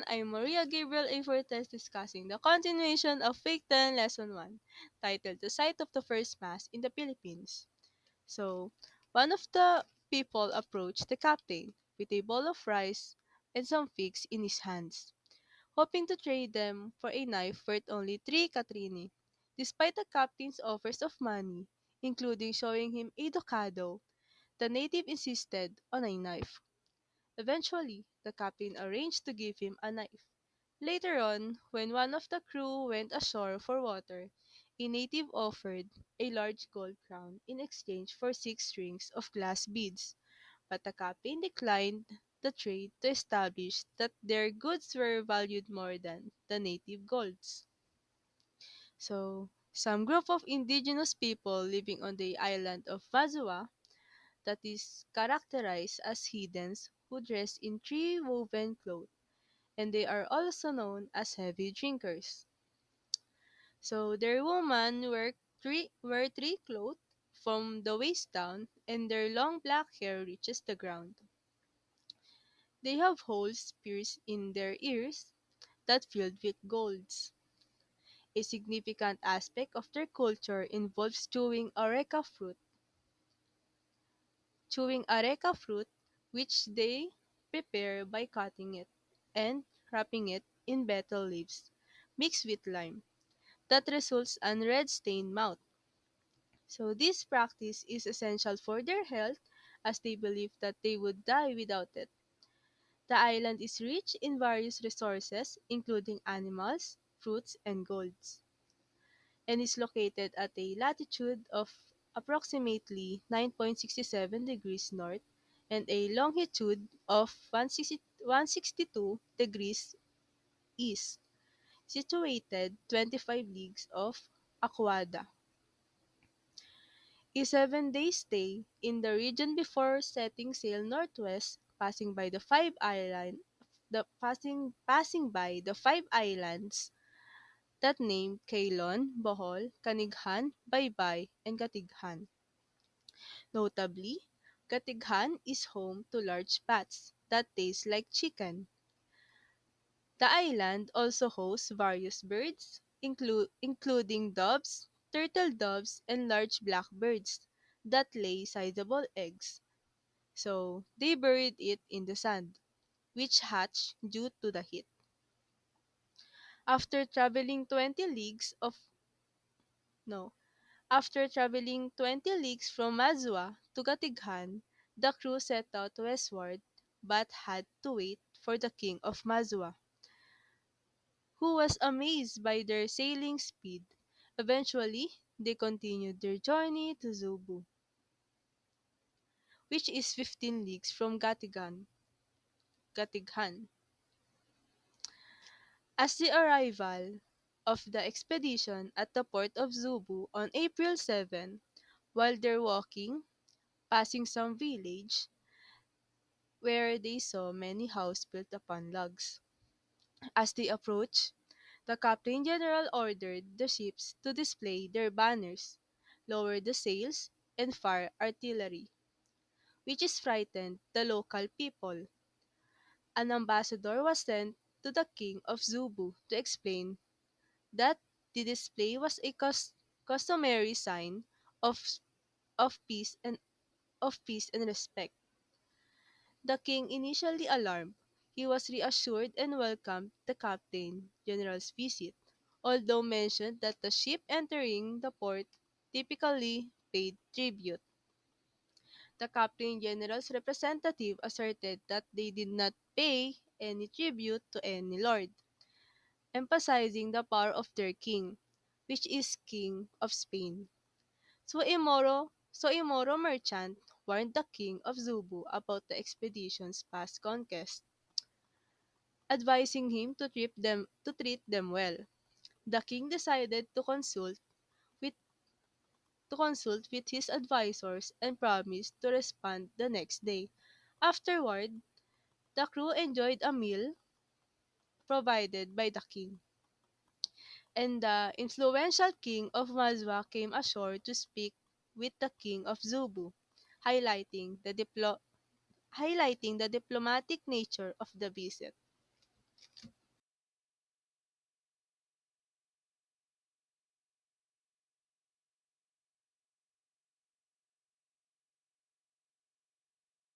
I'm Maria Gabriel A. Fortes discussing the continuation of Fake 10 Lesson 1, titled The Site of the First Mass in the Philippines. So, one of the people approached the captain with a bowl of rice and some figs in his hands, hoping to trade them for a knife worth only 3 quattrini. Despite the captain's offers of money, including showing him a ducado, the native insisted on a knife. Eventually, the captain arranged to give him a knife. Later on, when one of the crew went ashore for water, a native offered a large gold crown in exchange for 6 strings of glass beads, but the captain declined the trade to establish that their goods were valued more than the native golds. So, some group of indigenous people living on the island of Mazua that is characterized as heathens who dress in tree-woven cloth, and they are also known as heavy drinkers. So their women wear tree cloth from the waist down, and their long black hair reaches the ground. They have holes pierced in their ears that filled with golds. A significant aspect of their culture involves chewing areca fruit, which they prepare by cutting it and wrapping it in betel leaves mixed with lime. That results in red stained mouth. So this practice is essential for their health as they believe that they would die without it. The island is rich in various resources including animals, fruits, and golds, and is located at a latitude of approximately 9.67 degrees north and a longitude of 162 degrees east, situated 25 leagues off Aquada. A 7 day stay in the region before setting sail northwest, passing by the 5 islands that named Ceylon, Bohol, Canighan, Baybay, and Katighan. Notably, Katighan is home to large bats that taste like chicken. The island also hosts various birds, including doves, turtle doves, and large blackbirds that lay sizable eggs. So, they buried it in the sand, which hatch due to the heat. After traveling 20 leagues of no, After traveling 20 leagues from Mazua to Katighan, the crew set out westward but had to wait for the king of Mazua, who was amazed by their sailing speed. Eventually, they continued their journey to Zubu, which is 15 leagues from Katighan. As the arrival of the expedition at the port of Zubu on April 7, while they're walking, passing some village, where they saw many houses built upon logs. As they approached, the Captain General ordered the ships to display their banners, lower the sails, and fire artillery, which is frightened the local people. An ambassador was sent to the king of Zubu to explain that the display was a customary sign of of peace and respect. The king, initially alarmed, he was reassured and welcomed the Captain General's visit, although mentioned that the ship entering the port typically paid tribute. The Captain General's representative asserted that they did not pay any tribute to any lord, emphasizing the power of their king, which is King of Spain. So a Moro merchant warned the king of Zubu about the expedition's past conquest, advising him to treat them well. The king decided with to consult with his advisors and promised to respond the next day. Afterward, the crew enjoyed a meal provided by the king, and the influential king of Mazwa came ashore to speak with the king of Zubu, highlighting the diplomatic nature of the visit.